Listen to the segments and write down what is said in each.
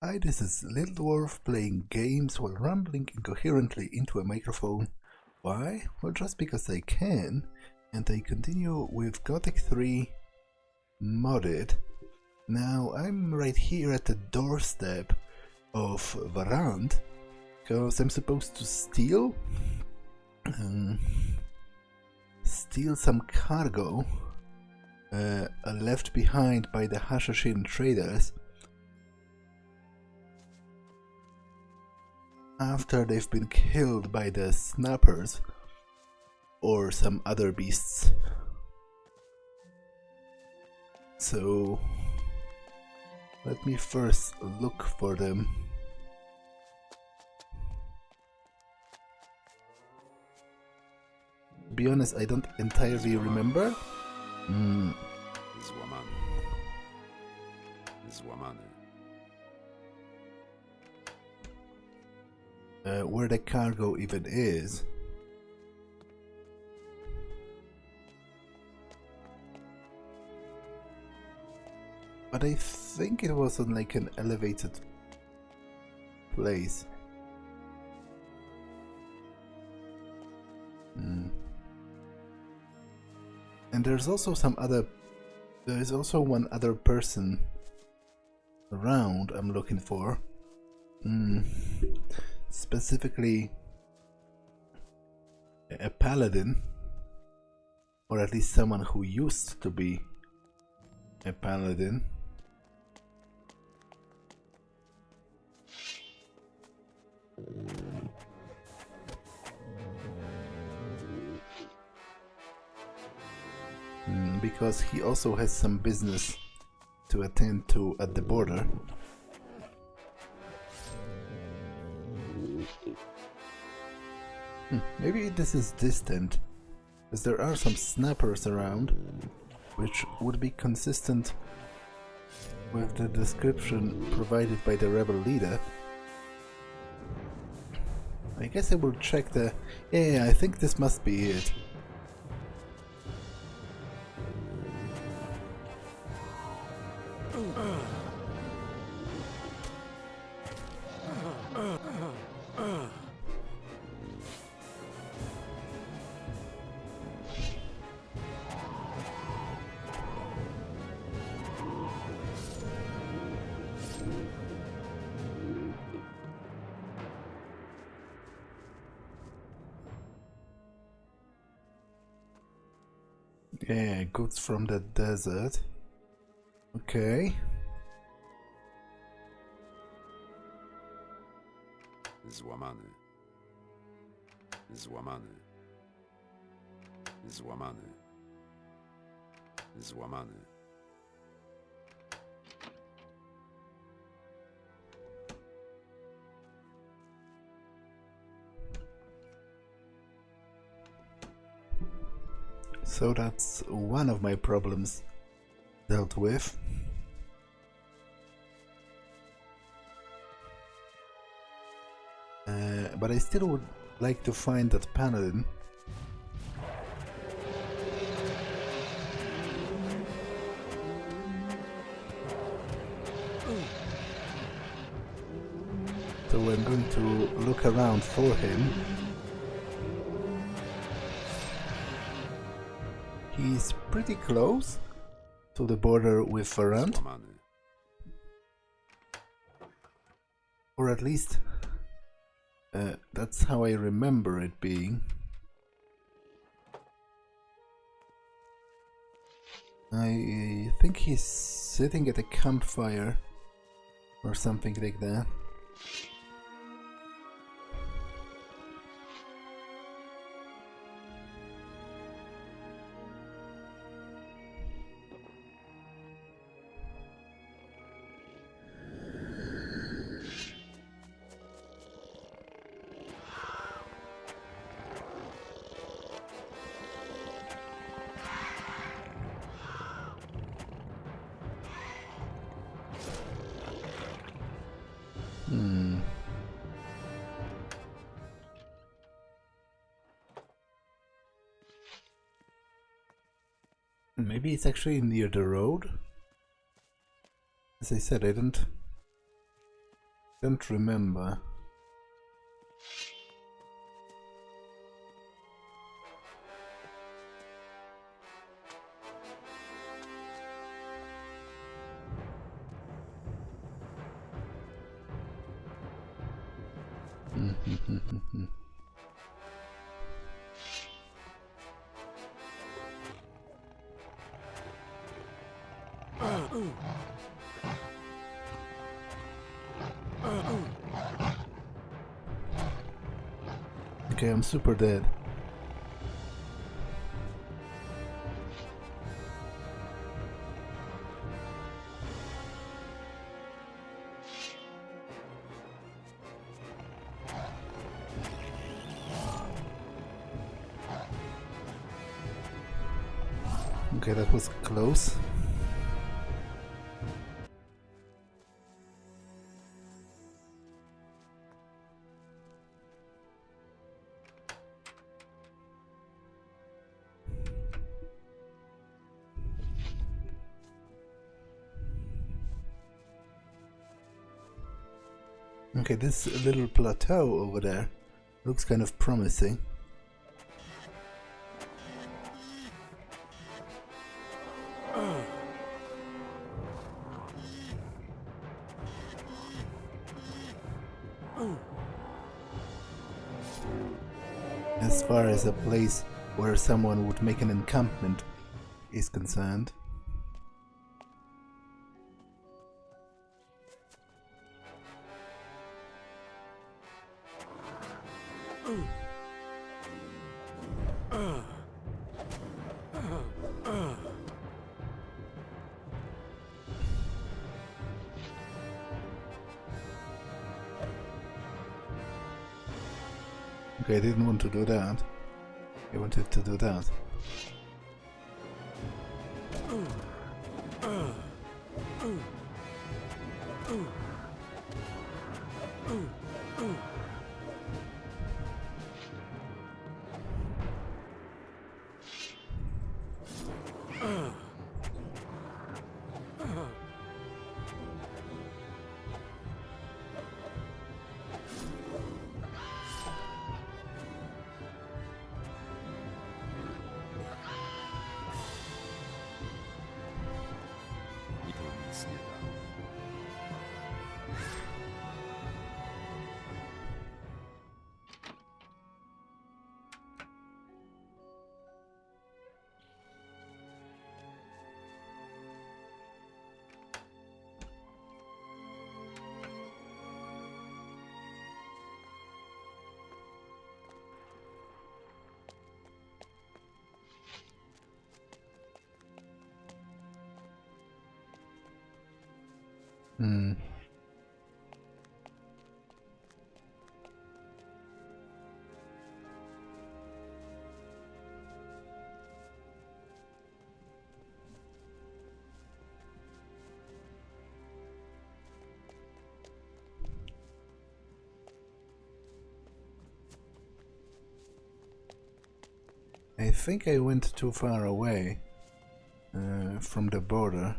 Hi, this is Little Dwarf playing games while rambling incoherently into a microphone. Why? Well, just because I can, and I continue with Gothic 3 modded. Now, I'm right here at the doorstep of Varant, because I'm supposed to steal some cargo left behind by the Hashishin traders after they've been killed by the snappers or some other beasts. So let me first look for them. To be honest, I don't entirely remember. Where the cargo even is. But I think it was on like an elevated place. And there's also one other person around I'm looking for. Specifically a paladin, or at least someone who used to be a paladin. Because he also has some business to attend to at the border. Maybe this is distant, as there are some snappers around, which would be consistent with the description provided by the rebel leader. I guess I will check the... Yeah, I think this must be it. Yeah, goods from the desert. Okay. Złamany. Złamany. Złamany. Złamany. So that's one of my problems dealt with. But I still would like to find that Paladin. So I'm going to look around for him. He's pretty close to the border with Varant. Or at least that's how I remember it being. I think he's sitting at a campfire or something like that. Maybe it's actually near the road. As I said, I don't Don't remember. Okay, I'm super dead. Okay, that was close. Okay, this little plateau over there looks kind of promising. As far as a place where someone would make an encampment is concerned. Okay, I didn't want to do that. I wanted to do that. I think I went too far away from the border.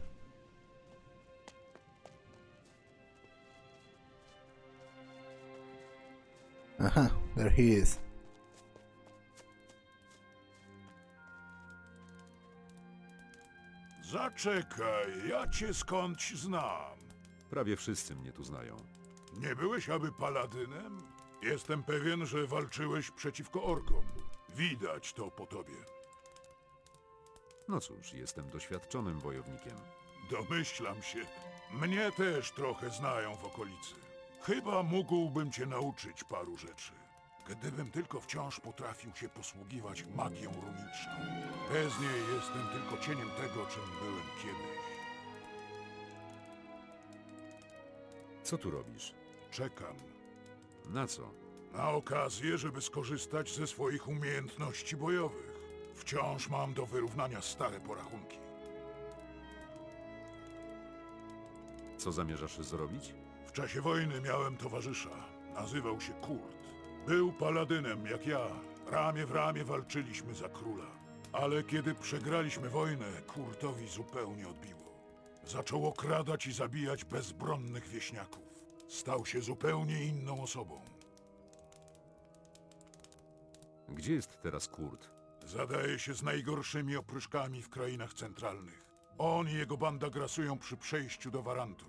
Aha, there he is. Zaczekaj, ja cię skądś znam. Prawie wszyscy mnie tu znają. Nie byłeś aby paladynem? Jestem pewien, że walczyłeś przeciwko orkom. Widać to po tobie. No cóż, jestem doświadczonym wojownikiem. Domyślam się. Mnie też trochę znają w okolicy. Chyba mógłbym cię nauczyć paru rzeczy. Gdybym tylko wciąż potrafił się posługiwać magią runiczną. Bez niej jestem tylko cieniem tego, czym byłem kiedyś. Co tu robisz? Czekam Na co? na okazję, żeby skorzystać ze swoich umiejętności bojowych. Wciąż mam do wyrównania stare porachunki. Co zamierzasz zrobić? W czasie wojny miałem towarzysza. Nazywał się Kurtz. Był paladynem jak ja. Ramię w ramię walczyliśmy za króla. Ale kiedy przegraliśmy wojnę, Kurtowi zupełnie odbiło. Zaczął okradać i zabijać bezbronnych wieśniaków. Stał się zupełnie inną osobą. Gdzie jest teraz Kurt? Zadaje się z najgorszymi opryszkami w krainach centralnych. On i jego banda grasują przy przejściu do Varantu.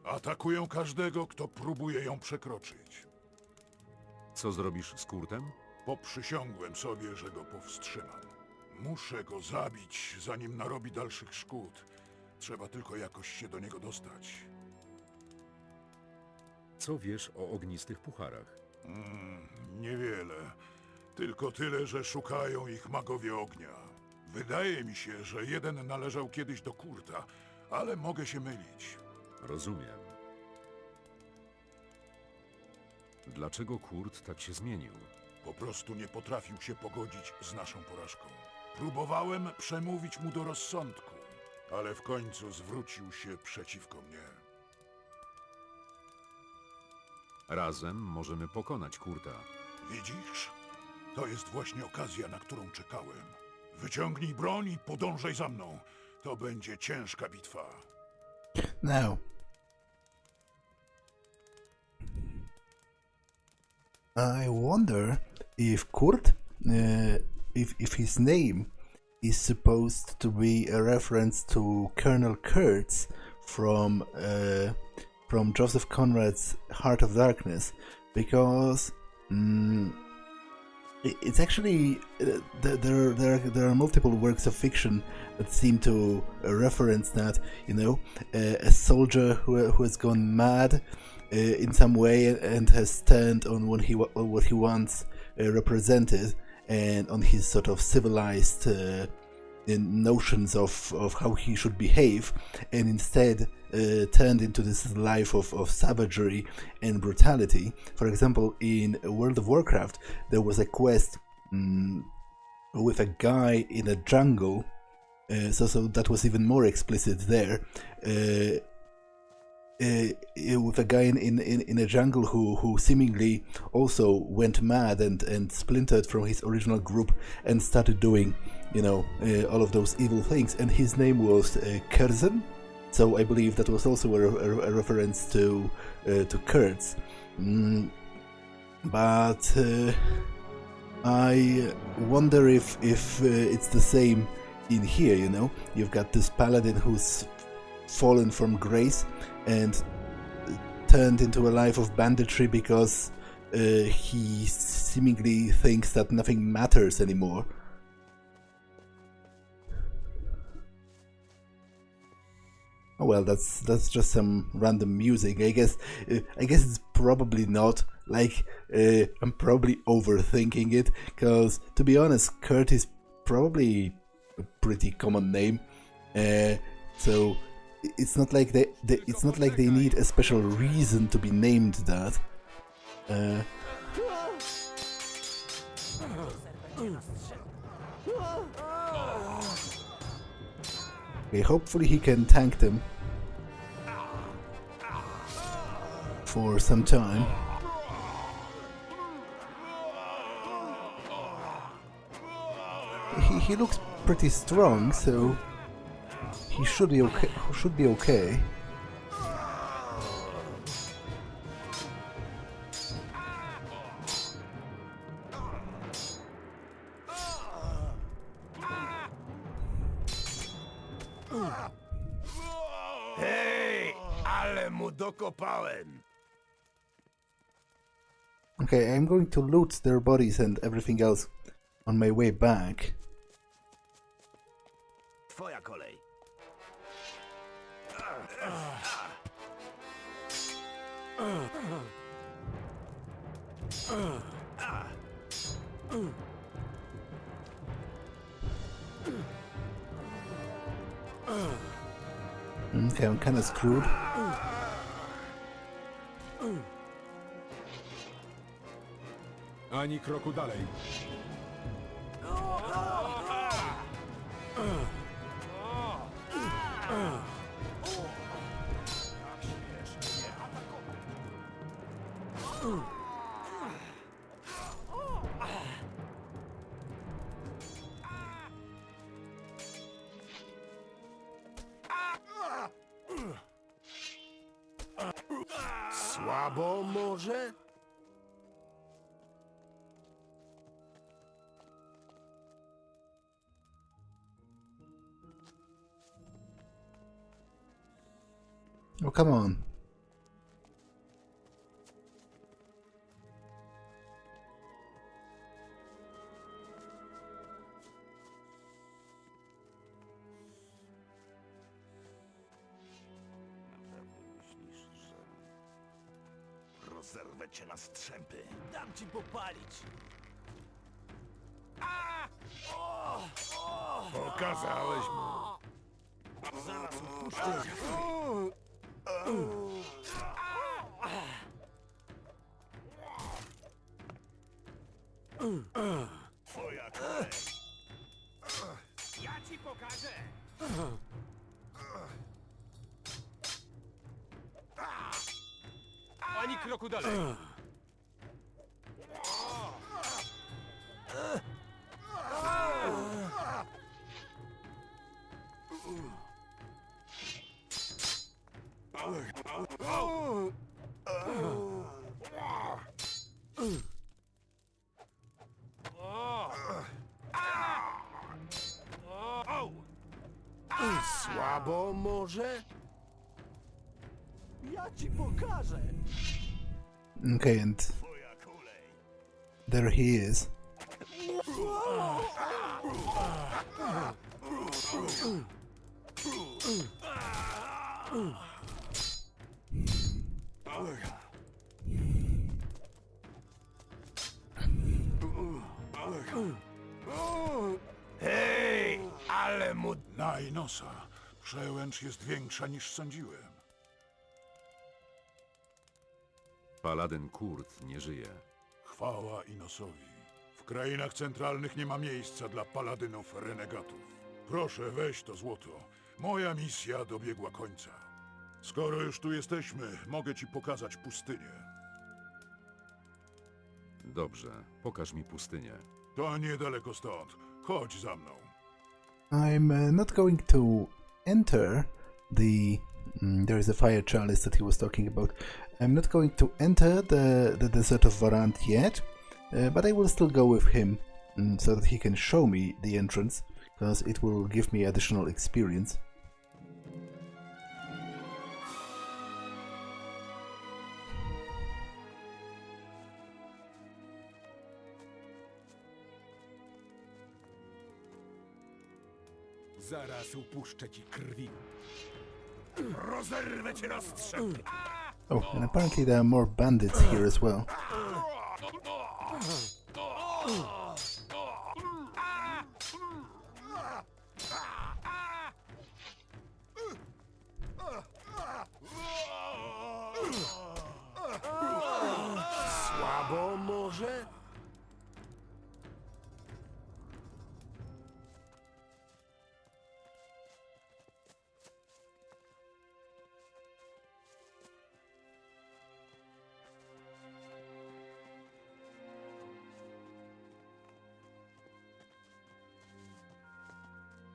Atakują każdego, kto próbuje ją przekroczyć. Co zrobisz z Kurtem? Poprzysiągłem sobie, że go powstrzymam. Muszę go zabić, zanim narobi dalszych szkód. Trzeba tylko jakoś się do niego dostać. Co wiesz o ognistych pucharach? Niewiele. Tylko tyle, że szukają ich magowie ognia. Wydaje mi się, że jeden należał kiedyś do Kurta, ale mogę się mylić. Rozumiem. Dlaczego Kurt tak się zmienił? Po prostu nie potrafił się pogodzić z naszą porażką. Próbowałem przemówić mu do rozsądku, ale w końcu zwrócił się przeciwko mnie. Razem możemy pokonać Kurta. Widzisz? To jest właśnie okazja, na którą czekałem. Wyciągnij broń i podążaj za mną. To będzie ciężka bitwa. Now, I wonder if Kurt, if his name is supposed to be a reference to Colonel Kurtz from Joseph Conrad's Heart of Darkness, because it's actually there are multiple works of fiction that seem to reference that, you know, a soldier who has gone mad in some way and has turned on what he once represented and on his sort of civilized notions of how he should behave, and instead turned into this life of savagery and brutality. For example, in World of Warcraft, there was a quest with a guy in a jungle, so that was even more explicit there. With a guy in a jungle who seemingly also went mad and splintered from his original group and started doing, you know, all of those evil things, and his name was Kurtz. So I believe that was also a reference to Kurtz. But I wonder if it's the same in here. You know, you've got this paladin who's fallen from grace and turned into a life of banditry because he seemingly thinks that nothing matters anymore. Oh well, that's just some random music. I guess it's probably not. Like, I'm probably overthinking it, because to be honest, Kurt is probably a pretty common name. So it's not like they need a special reason to be named that. Okay, hopefully he can tank them for some time. He looks pretty strong, so he should be okay. Hej, ale mu dokopałem. Okay, I'm going to loot their bodies and everything else on my way back. Twoja kolej. Okay, I'm kind of screwed. Ani kroku dalej. Słabo może? Oh, come on. Rozerwę cię na strzępy. Dam ci popalić. A! O! O! Pokazałeś mu. Zaraz upuszczę cię. Twoja kolej. Ja ci pokażę. Ani kroku dalej. Słabo może? Ja ci pokażę. Okay, and Twoja kolej. there he is. Hej, ale mu... Najnosa. Przełęcz jest większa niż sądziłem. Paladyn Kurt nie żyje. Chwała Inosowi. W krainach centralnych nie ma miejsca dla paladynów renegatów. Proszę, weź to złoto. Moja misja dobiegła końca. Skoro już tu jesteśmy, mogę ci pokazać pustynię. Dobrze, pokaż mi pustynię. To niedaleko stąd. Chodź za mną. I'm not going to enter the... there is a Fire Chalice that he was talking about. I'm not going to enter the desert of Varant yet, but I will still go with him so that he can show me the entrance, because it will give me additional experience. Zaraz upuszczę ci krwi. Rozerwę cię na strzępy. Oh, and apparently there are more bandits here as well. Słabo może?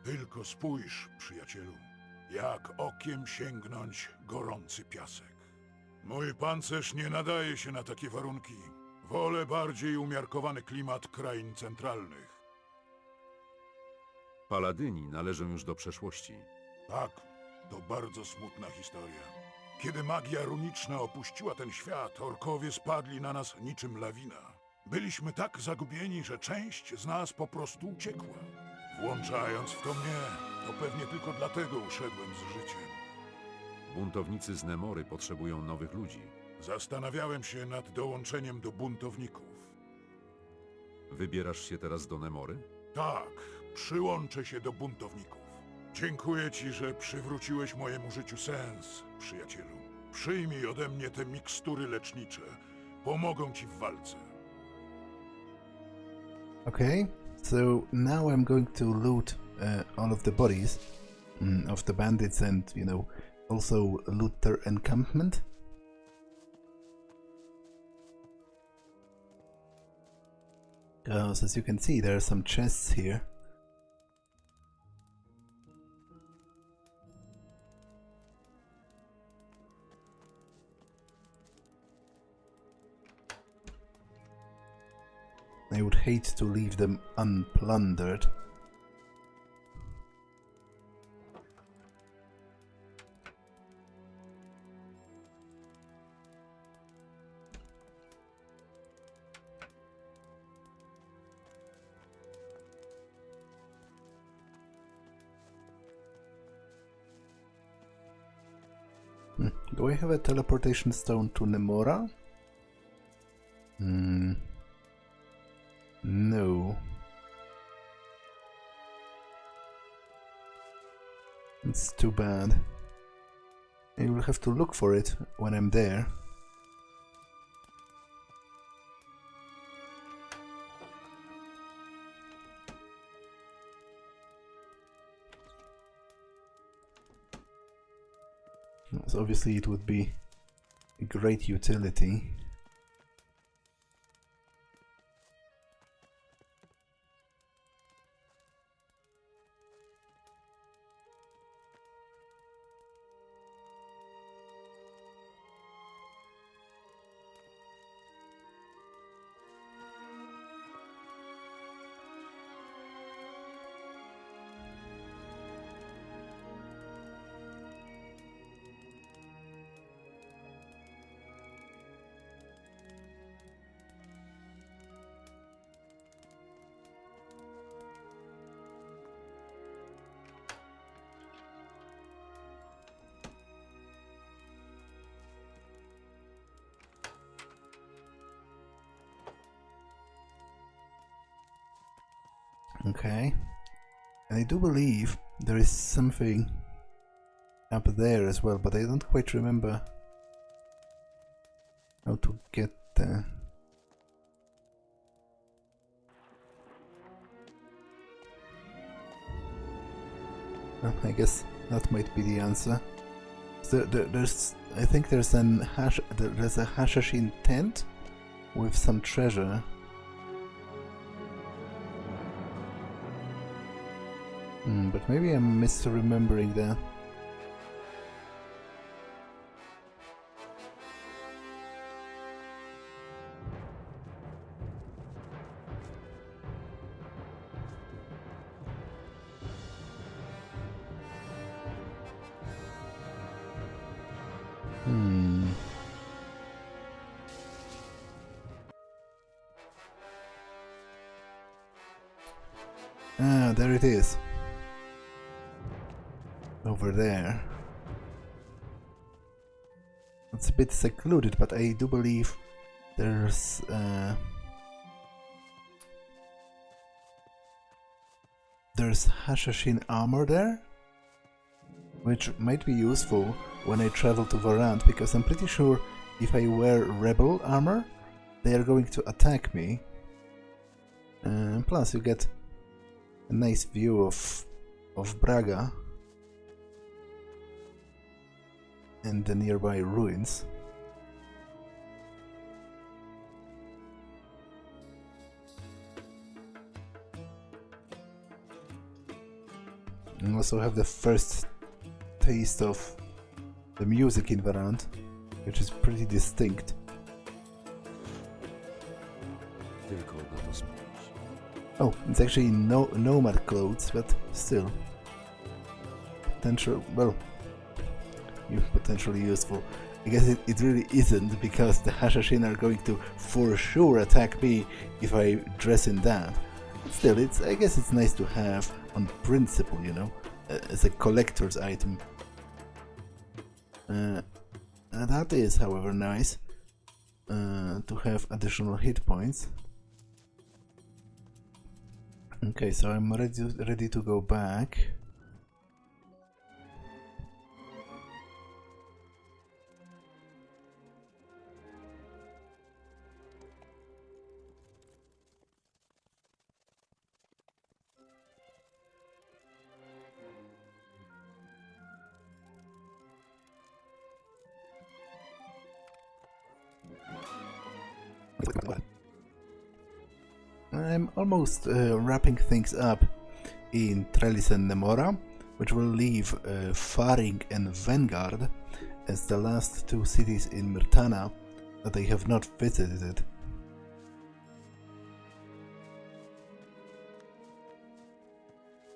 Tylko spójrz, przyjacielu, jak okiem sięgnąć gorący piasek. Mój pancerz nie nadaje się na takie warunki. Wolę bardziej umiarkowany klimat krain centralnych. Paladyni należą już do przeszłości. Tak, to bardzo smutna historia. Kiedy magia runiczna opuściła ten świat, orkowie spadli na nas niczym lawina. Byliśmy tak zagubieni, że część z nas po prostu uciekła. Włączając w to mnie, to pewnie tylko dlatego uszedłem z życiem. Buntownicy z Nemory potrzebują nowych ludzi. Zastanawiałem się nad dołączeniem do buntowników. Wybierasz się teraz do Nemory? Tak, przyłączę się do buntowników. Dziękuję ci, że przywróciłeś mojemu życiu sens, przyjacielu. Przyjmij ode mnie te mikstury lecznicze. Pomogą ci w walce. Okay, so now I'm going to loot all of the bodies of the bandits and, you know, also loot their encampment. Because as you can see, there are some chests here. I would hate to leave them unplundered. Do I have a teleportation stone to Nemora? No. It's too bad. I will have to look for it when I'm there. So obviously it would be a great utility. Okay, and I do believe there is something up there as well, but I don't quite remember how to get there. Well, I guess that might be the answer. So I think there's a Hashishin tent with some treasure. But maybe I'm misremembering that. Ah, there it is. Over there. It's a bit secluded, but I do believe there's Hashishin armor there, which might be useful when I travel to Varant, because I'm pretty sure if I wear rebel armor, they are going to attack me. Plus, you get a nice view of Braga and the nearby ruins. And also have the first taste of the music in Varant, which is pretty distinct. Oh, it's actually no nomad clothes, but still potentially useful. I guess it really isn't, because the Hashishin are going to for sure attack me if I dress in that. But still, I guess it's nice to have on principle, you know, as a collector's item. That is, however, nice to have additional hit points. Okay, so I'm ready to go back. I'm almost wrapping things up in Trelis and Nemora, which will leave Faring and Vanguard as the last two cities in Myrtana that I have not visited.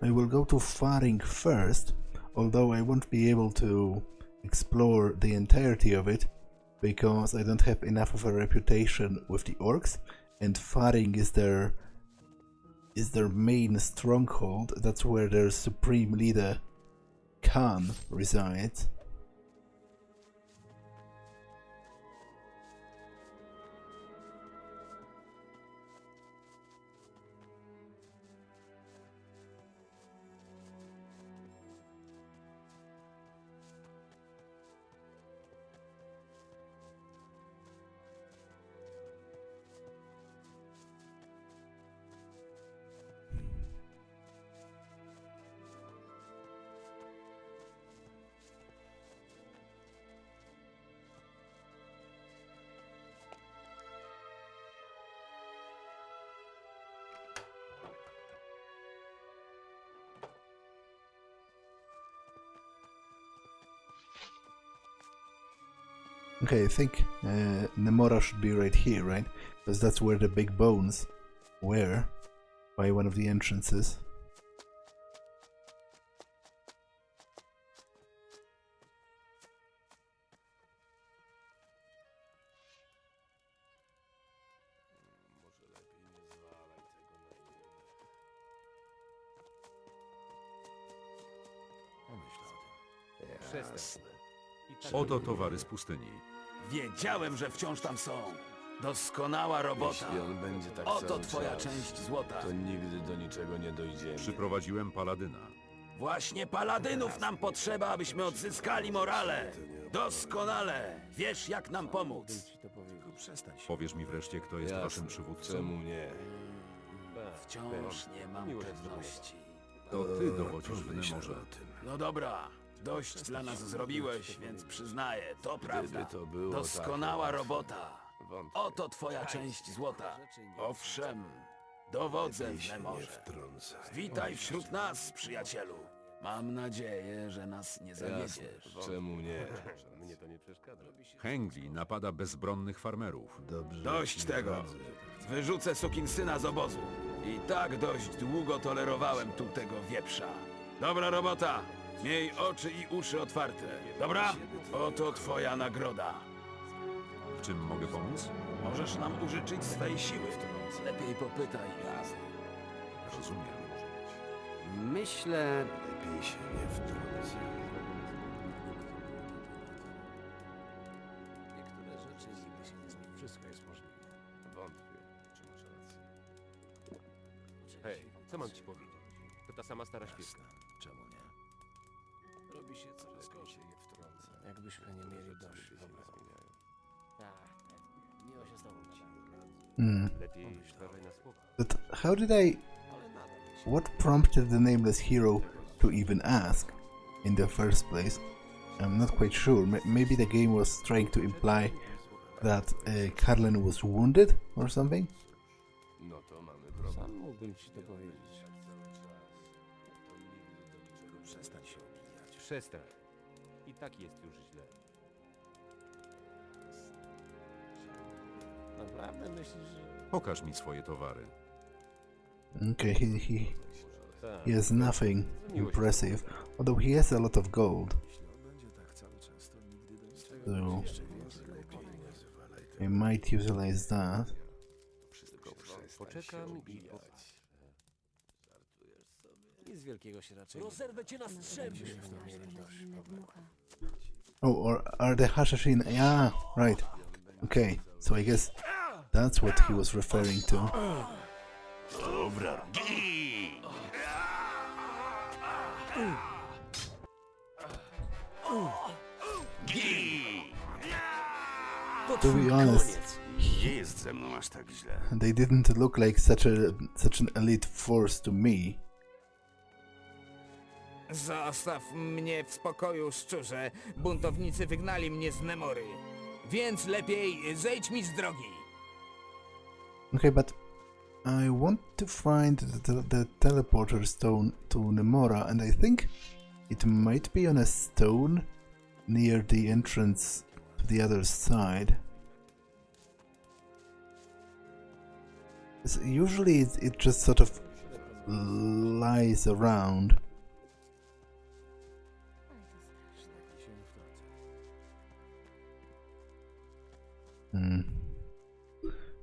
I will go to Faring first, although I won't be able to explore the entirety of it because I don't have enough of a reputation with the orcs, and Faring is their main stronghold. That's where their supreme leader Khan resides. Okay, I think Nemora should be right here, right? Because that's where the big bones were, by one of the entrances. Oto towary z pustyni. Wiedziałem, że wciąż tam są. Doskonała robota. Jeśli on będzie tak Oto cały twoja czas, część złota. to nigdy do niczego nie dojdziemy. Przyprowadziłem Paladyna. Właśnie paladynów nam potrzeba, abyśmy odzyskali morale. Doskonale. Wiesz, jak nam pomóc. Powiesz mi wreszcie, kto jest waszym przywódcą? Czemu nie? Wciąż nie mam pewności. To ty dowodzisz w Nemorze. No dobra. Dość dla nas zrobiłeś, więc przyznaję, to prawda. to było Doskonała tak robota. Wątpię. Oto twoja część złota. Owszem, dowodzę w Nemorze. Witaj wśród nas, przyjacielu. Mam nadzieję, że nas nie zawiedziesz. Czemu nie? Hengli napada bezbronnych farmerów. Dość tego. Wyrzucę sukinsyna z obozu. I tak dość długo tolerowałem tu tego wieprza. Dobra robota. Miej oczy i uszy otwarte. Dobra? Oto twoja nagroda. W czym mogę pomóc? Możesz nam użyczyć swej siły. Lepiej popytaj. Rozumiem. Myślę... Lepiej się nie wtrącę. Niektóre rzeczy nigdy się nie zmienią. Wszystko jest możliwe. Wątpię, czy masz rację. Hej, co mam ci powiedzieć? To ta sama stara świeczka. Czemu nie? Robi się coraz gorzej. Jakbyśmy nie mieli dość. Dobra. Tak. Miło się z tobą ci. Lepiej uważaj na słowa. But how did I... What prompted the nameless hero to even ask in the first place? I'm not quite sure. Maybe the game was trying to imply that Karlen was wounded or something? No to mamy problem. Sam mógłbym ci to powiedzieć. Przestań się obijać. Przestań. I tak jest już źle. Naprawdę myślisz, że... Pokaż mi swoje towary. Okay, he Tak. has nothing impressive, although he has a lot of gold. So I might utilize that. Poczekam i... Nic wielkiego się raczej... Rozerwę cię na strzępy. Oh, or are the Hashishin? Yeah, right. Okay, so I guess that's what he was referring to. Dobra. To be honest, Nie jest ze mną aż tak źle. they didn't look like such an elite force to me. Zostaw mnie w spokoju, szczurze. Buntownicy wygnali mnie z Nemory. Więc lepiej zejdź mi z drogi. Okay, but I want to find the teleporter stone to Nemora, and I think it might be on a stone near the entrance to the other side. Usually it just sort of lies around.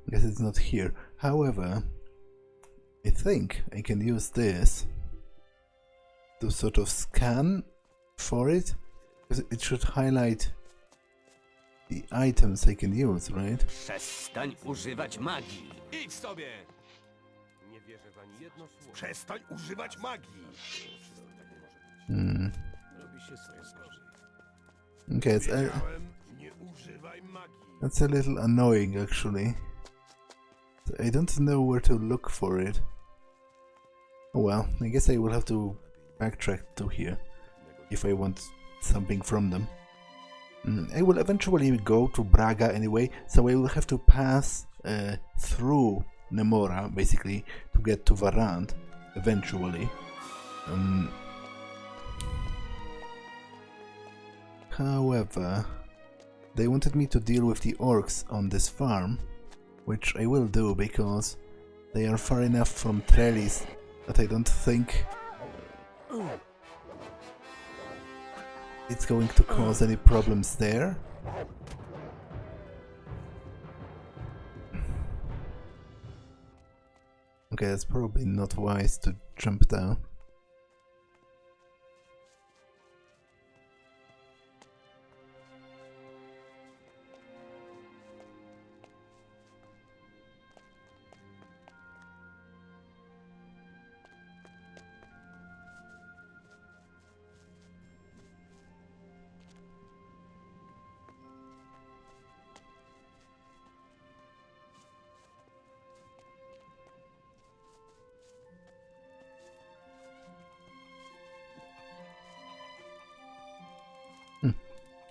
Guess it's not here. However, I think I can use this to sort of scan for it, because it should highlight the items I can use, right? Przestań używać magii. Idź sobie! Nie wierzę w ani jedno słowo. Przestań używać magii. Robi się coraz gorzej. Okay, Nie używaj magii. that's a little annoying actually. So I don't know where to look for it. Oh well, I guess I will have to backtrack to here if I want something from them. I will eventually go to Braga anyway, so I will have to pass through Nemora basically to get to Varant eventually. However, they wanted me to deal with the orcs on this farm, which I will do because they are far enough from Trelis that I don't think it's going to cause any problems there. Okay, that's probably not wise to jump down.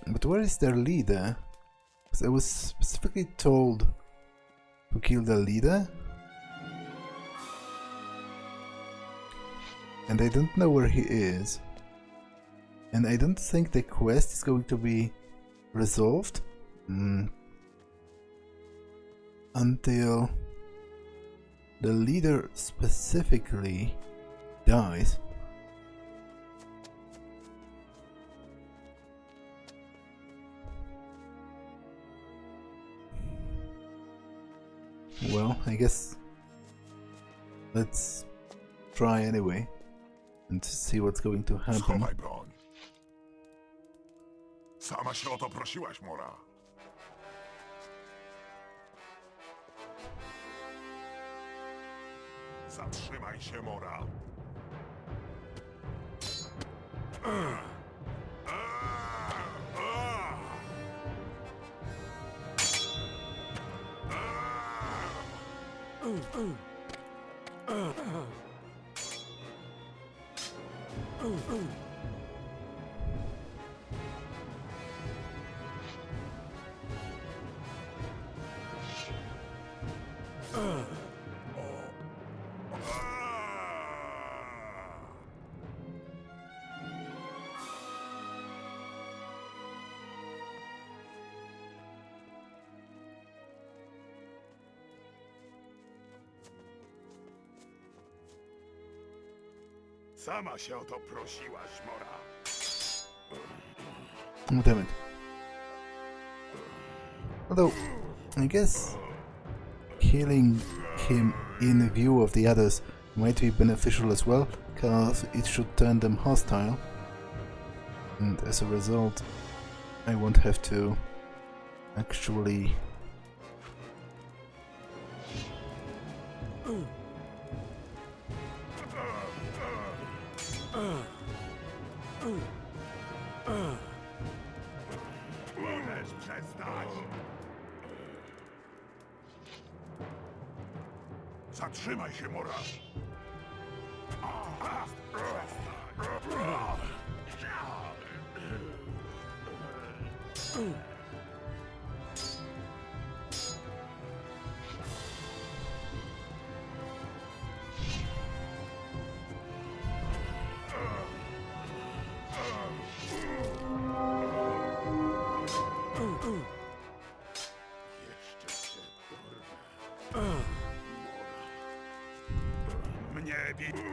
But where is their leader? Because I was specifically told to kill the leader. And I don't know where he is. And I don't think the quest is going to be resolved until the leader specifically dies. Well, I guess let's try anyway and see what's going to happen. Schowaj broń. Sama się o to prosiłaś, Mora. Zatrzymaj się, Mora. Sama się o to prosiłaś, Mora. Oh, damn it. Although, I guess killing him in view of the others might be beneficial as well, because it should turn them hostile. And as a result, I won't have to actually Możesz przestać. Zatrzymaj się, Mora. Mnie lepiej.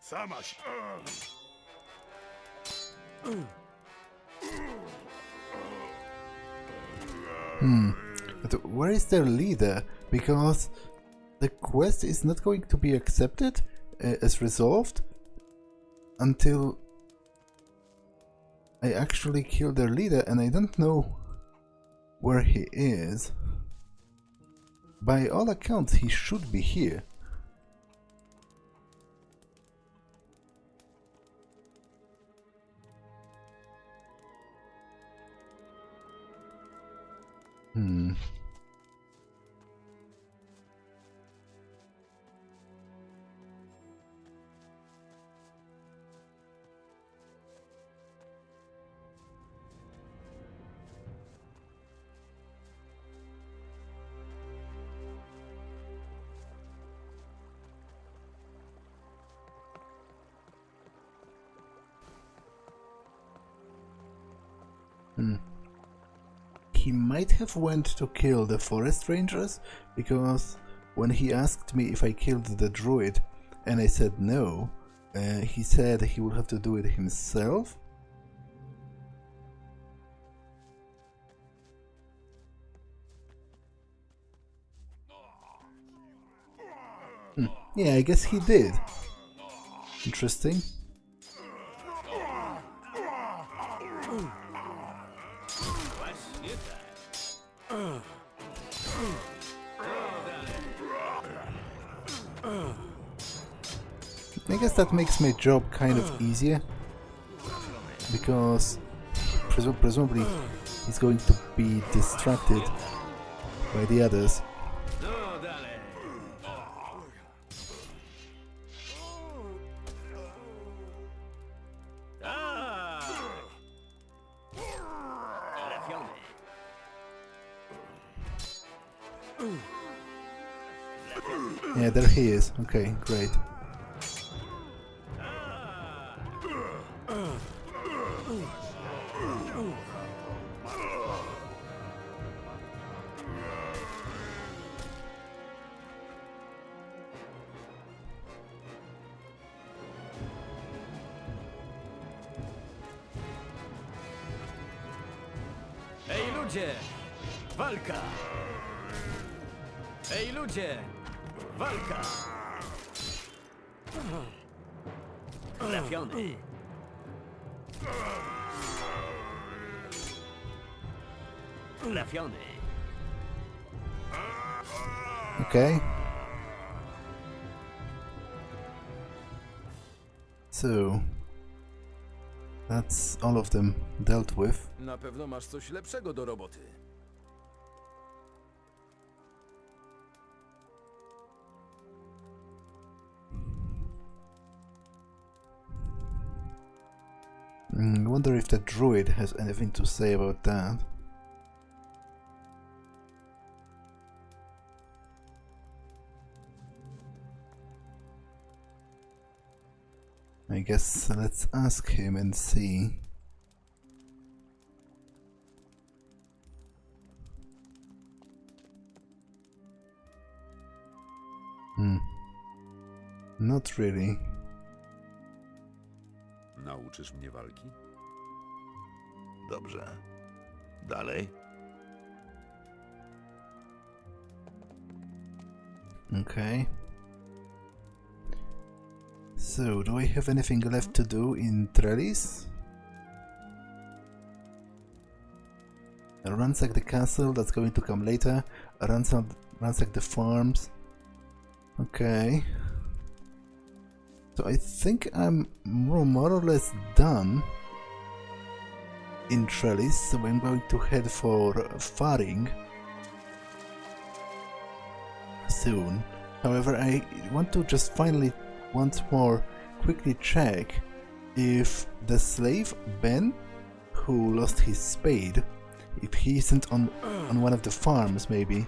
Sama się. But where is their leader? Because the quest is not going to be accepted as resolved until I actually kill their leader, and I don't know where he is. By all accounts, he should be here. He might have went to kill the forest rangers, because when he asked me if I killed the druid and I said no, he said he would have to do it himself. Yeah, I guess he did. Interesting. I guess that makes my job kind of easier, because presumably he's going to be distracted by the others. Yeah, there he is. Okay, great. Ej ludzie! Walka! Ej ludzie! Walka! Trafiony! Trafiony! Okay. So that's all of them dealt with. Na pewno masz coś lepszego do roboty. I wonder if the druid has anything to say about that. I guess let's ask him and see. Not really. Nauczysz mnie walki? Dobrze. Dalej? Okay. So, do I have anything left to do in Trelis? Ransack the castle, that's going to come later. Ransack the farms. Okay. So I think I'm more or less done. in Trelis, so I'm going to head for Faring soon. However, I want to just finally once more quickly check if the slave Ben, who lost his spade, if he isn't on one of the farms, maybe.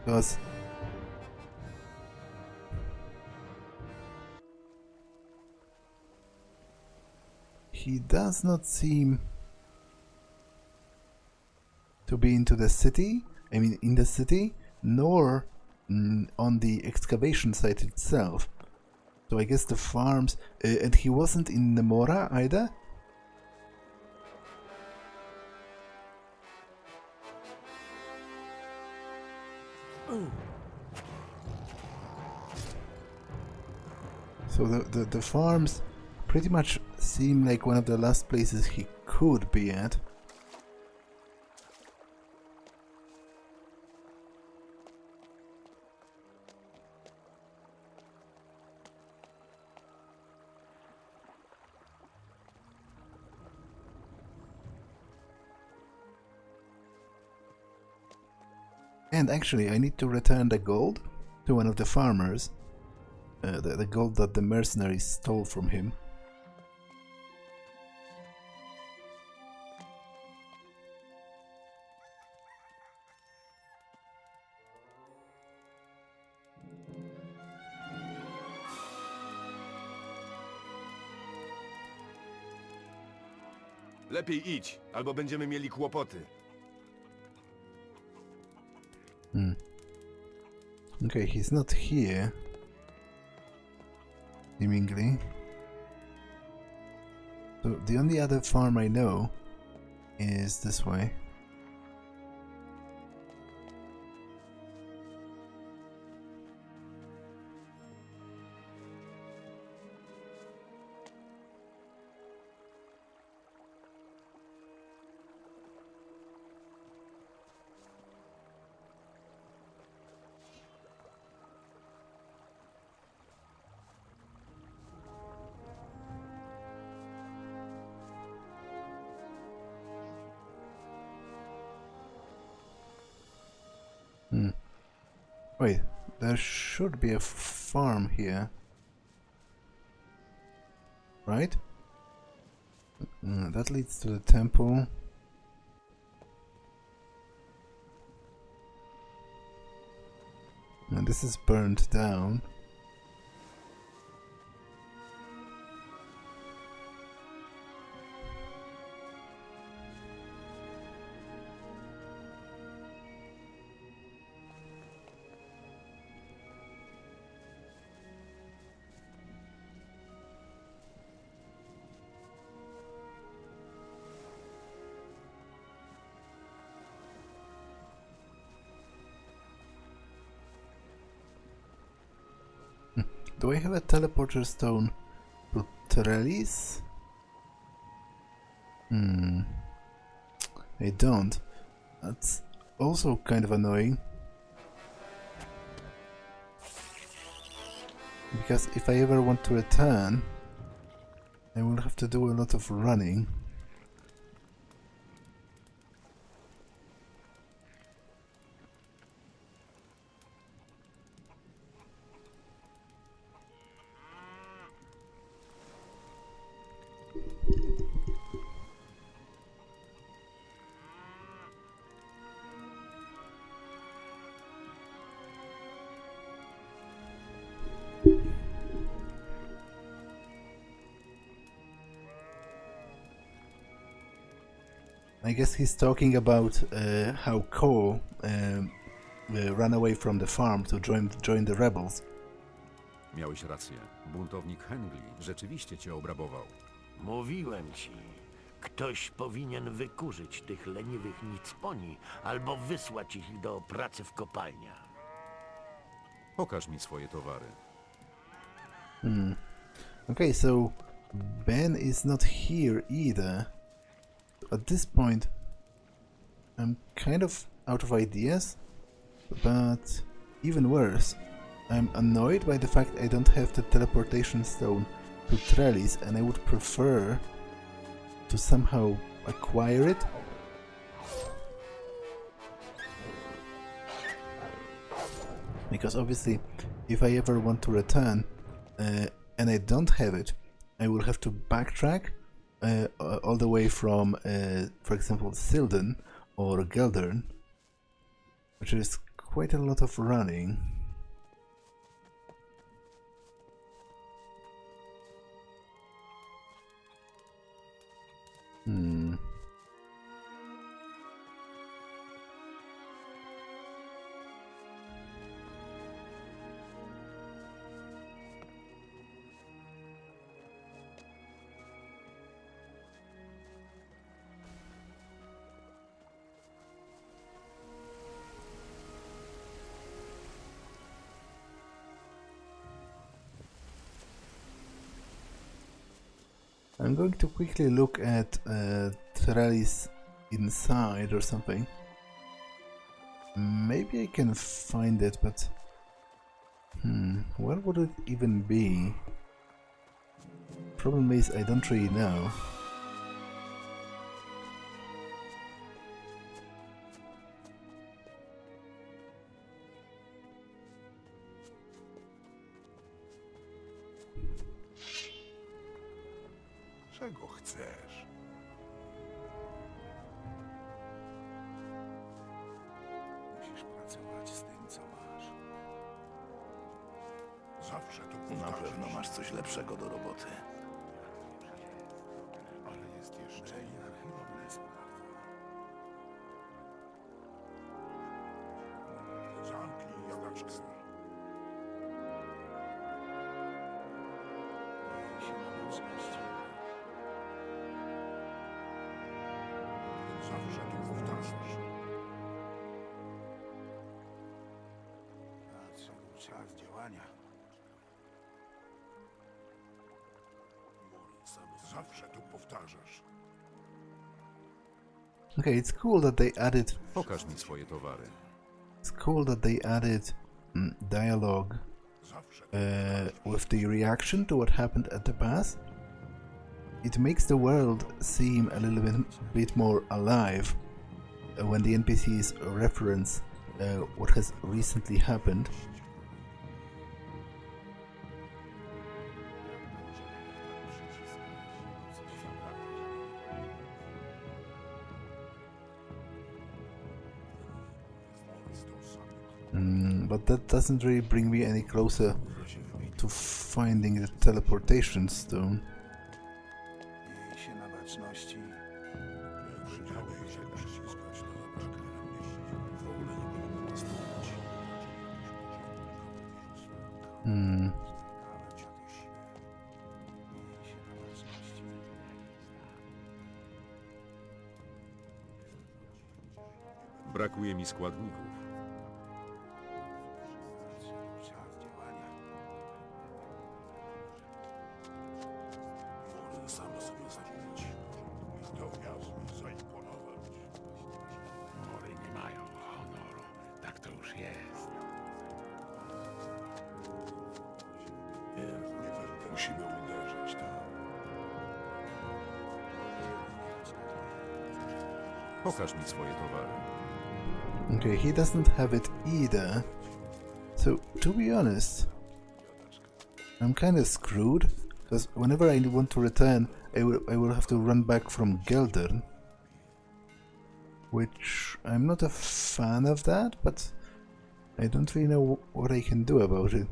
Because he does not seem to be into the city, in the city, nor on the excavation site itself. So I guess the farms, and he wasn't in Nemora either? So the farms pretty much seem like one of the last places he could be at. And actually, I need to return the gold to one of the farmers. The gold that the mercenaries stole from him. Lepiej idź, albo będziemy mieli kłopoty. Okay, he's not here. Seemingly. So the only other farm I know is this way. Wait, there should be a farm here, right? That leads to the temple. And this is burned down. Do I have a teleporter stone to Trelis? I don't. That's also kind of annoying. Because if I ever want to return, I will have to do a lot of running. I guess he's talking about how Cole ran away from the farm to join the rebels. Miałeś rację. Buntownik Hengli rzeczywiście cię obrabował. Mówiłem ci. Ktoś powinien wykurzyć tych leniwych nicponi, albo wysłać ich do pracy w kopalniach. Pokaż mi swoje towary. Okay, so Ben is not here either. At this point, I'm kind of out of ideas. but even worse, I'm annoyed by the fact I don't have the teleportation stone to Trelis, and I would prefer to somehow acquire it. Because obviously, if I ever want to return and I don't have it, I will have to backtrack all the way from, for example, Silden or Geldern, which is quite a lot of running. I'm going to quickly look at Trelis inside or something. Maybe I can find it, but where would it even be? Problem is, I don't really know. Czego chcesz? Musisz pracować z tym, co masz. Zawsze to powtarzasz. Na pewno masz coś lepszego do roboty. Ale jest jeszcze jedna sprawa. Zamknij jadaczkę. Miej się na mocności. Zawsze to powtarzasz. Nadszedł czas działania. Zawsze to powtarzasz. Okay, it's cool that they added. Pokaż mi swoje towary. It's cool that they added dialogue with the reaction to what happened at the pass. It makes the world seem a little bit more alive when the NPCs reference what has recently happened. But that doesn't really bring me any closer to finding the teleportation stone. Miej się na baczności. Brakuje mi składników. Czas działania. Może sam sobie zabić. Spełniał zaimponować. Mory nie mają honoru. Tak to już jest. Musimy uderzyć, tak? Pokaż mi swoje towary. Okay, he doesn't have it either. So, to be honest, I'm kind of screwed, because whenever I want to return, I will have to run back from Geldern, which I'm not a fan of that, but I don't really know what I can do about it.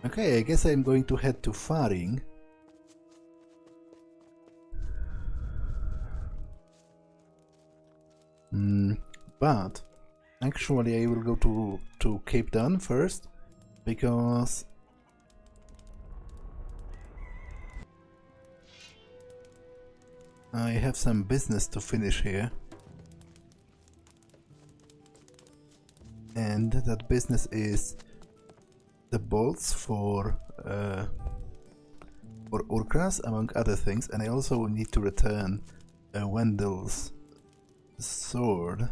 Okay, I guess I'm going to head to Faring. But actually I will go to Cape Town first, because I have some business to finish here. And that business is the bolts for for Urkrass, among other things, and I also need to return Wenzel's sword.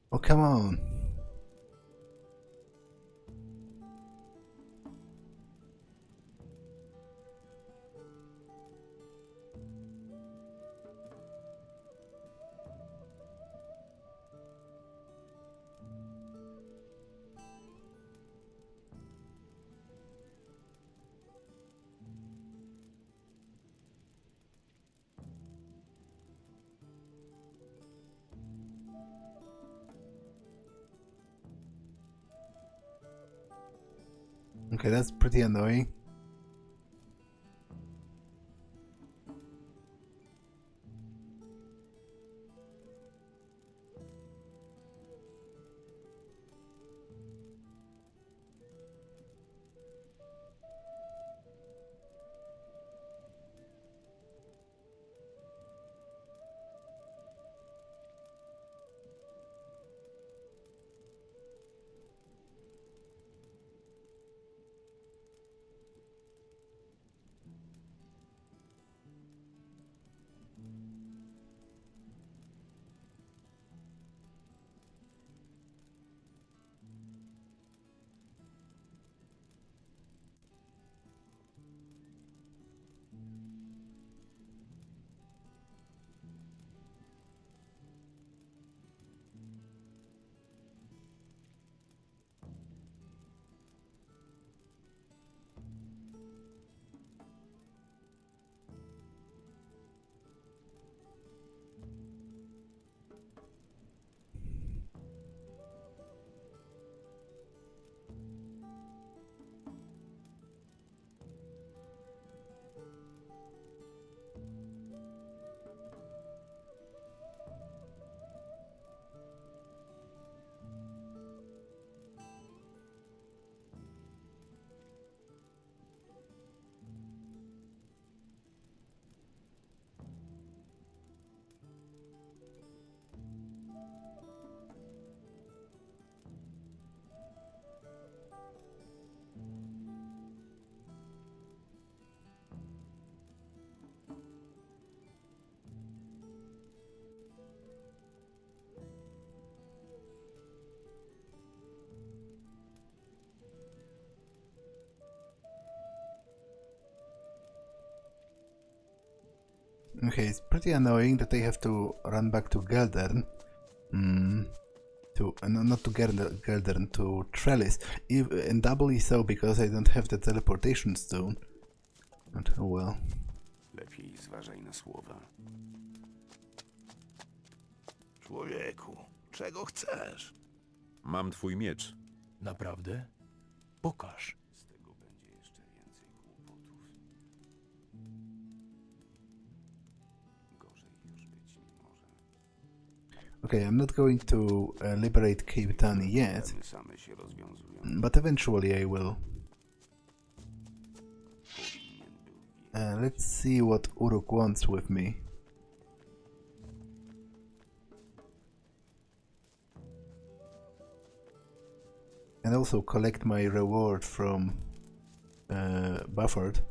Oh, come on. Okay, that's pretty annoying. Okay, it's pretty annoying that I have to run back to Geldern. No, not to Geldern, to Trelis. And doubly so because I don't have the teleportation stone. But oh well. Lepiej zważaj na słowa. Człowieku, czego chcesz? Mam twój miecz. Naprawdę? Pokaż. Z tego będzie jeszcze więcej kłopotów. Gorzej już być nie może. Okay, I'm not going to liberate Cape Town yet, Problemy same się rozwiązują. but eventually I will. Powinien był wiedzieć. Let's see what Uruk wants with me. And also collect my reward from Bufford.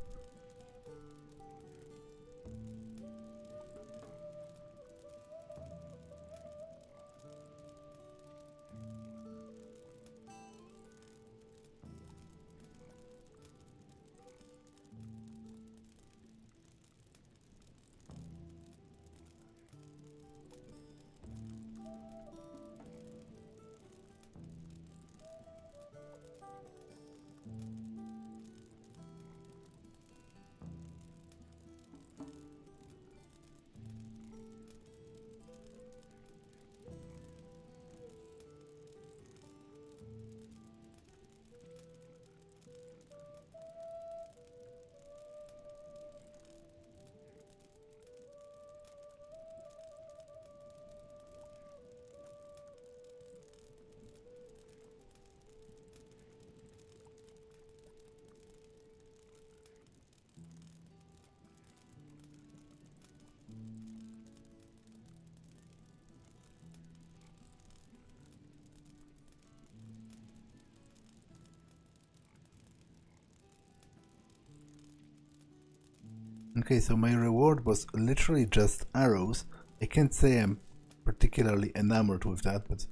Okay, so my reward was literally just arrows. I can't say I'm particularly enamored with that, but...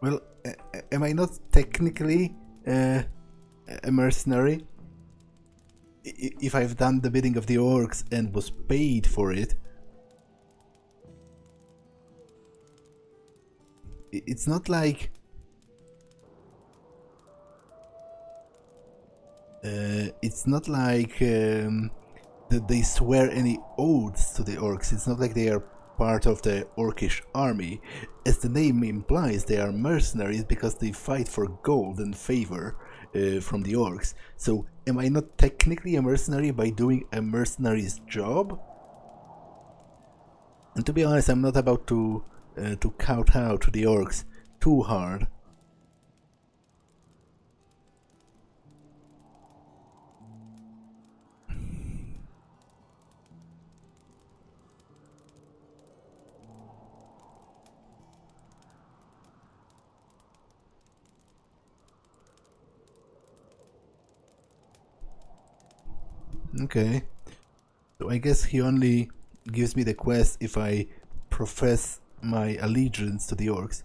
Well, am I not technically a mercenary? If I've done the bidding of the orcs and was paid for it, it's not like that they swear any oaths to the orcs. It's not like they are part of the orcish army. As the name implies, they are mercenaries because they fight for gold and favor from the orcs. So am I not technically a mercenary by doing a mercenary's job? And to be honest, I'm not about to kowtow to the orcs too hard. Okay, so I guess he only gives me the quest if I profess my allegiance to the orcs.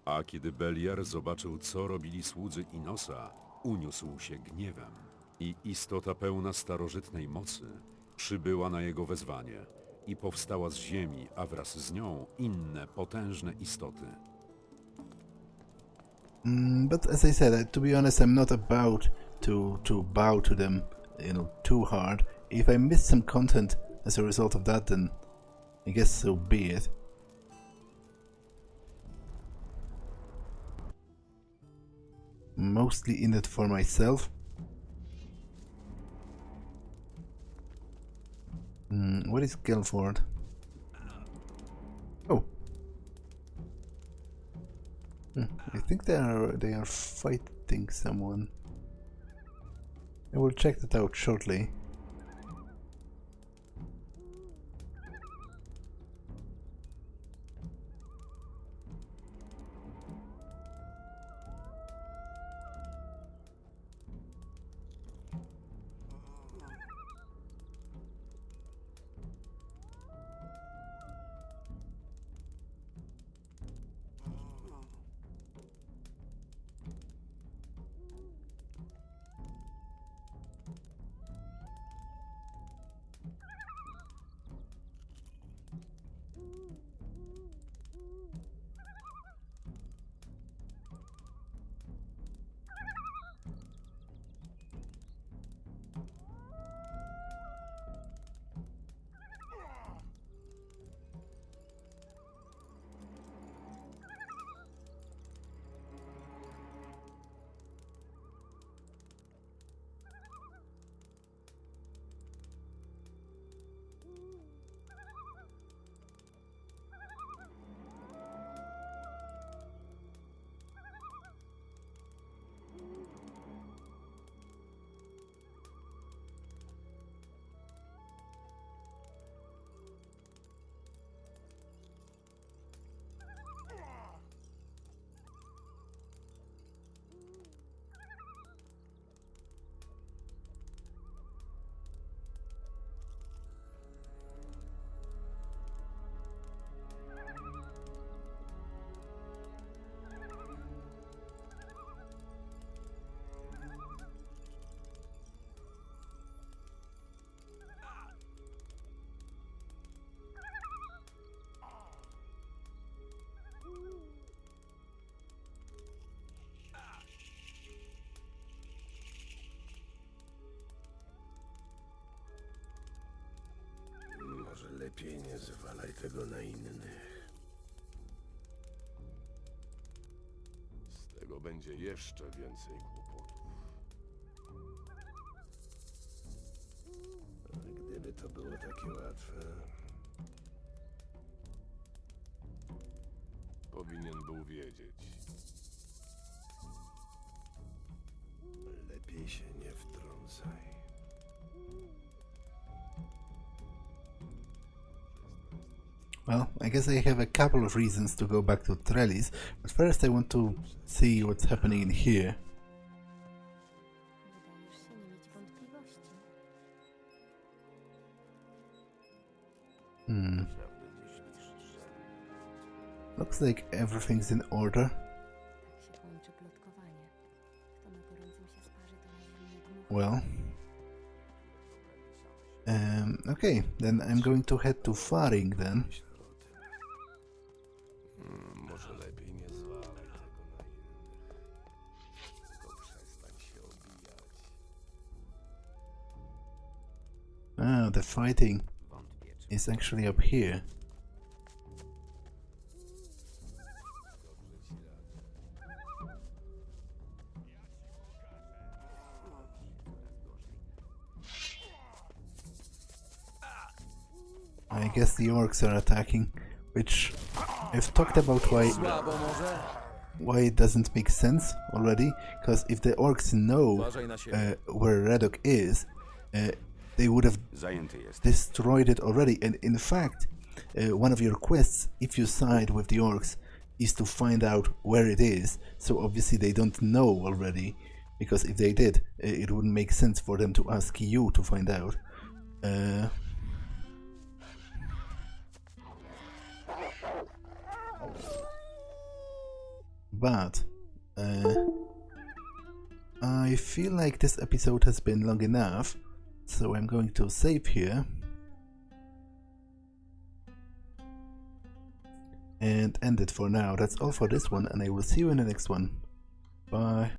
A kiedy Beliar zobaczył, co robili słudzy Inosa, uniósł się gniewem. I istota pełna starożytnej mocy przybyła na jego wezwanie i powstała z ziemi, a wraz z nią inne potężne istoty. But as I said, to be honest, I'm not about to bow to them, too hard. If I miss some content as a result of that, then I guess so be it. Mostly in it for myself. What is Gelford? Oh. I think they are fighting someone. I will check that out shortly. zwalaj tego na innych. Z tego będzie jeszcze więcej kłopotów. Ale gdyby to było takie łatwe... Powinien był wiedzieć. Lepiej się nie wtrącaj. Well, I guess I have a couple of reasons to go back to Trelis, but first I want to see what's happening in here. Wydajesz się nie mieć wątpliwości. Looks like everything's in order. Tak się kończy plotkowanie. Kto na gorącym się sparzy, to na zimnie dmucha. Well. Okay, then I'm going to head to Faring then. Może lepiej nie zwalaj tego na innych. Tylko przestań się obijać. Ah, the fighting is actually up here. I guess the orcs are attacking, which I've talked about why it doesn't make sense already, because if the orcs know where Reddock is, they would have destroyed it already. And in fact, one of your quests, if you side with the orcs, is to find out where it is. So obviously they don't know already, because if they did, it wouldn't make sense for them to ask you to find out. But I feel like this episode has been long enough, so I'm going to save here and end it for now. That's all for this one, and I will see you in the next one. Bye.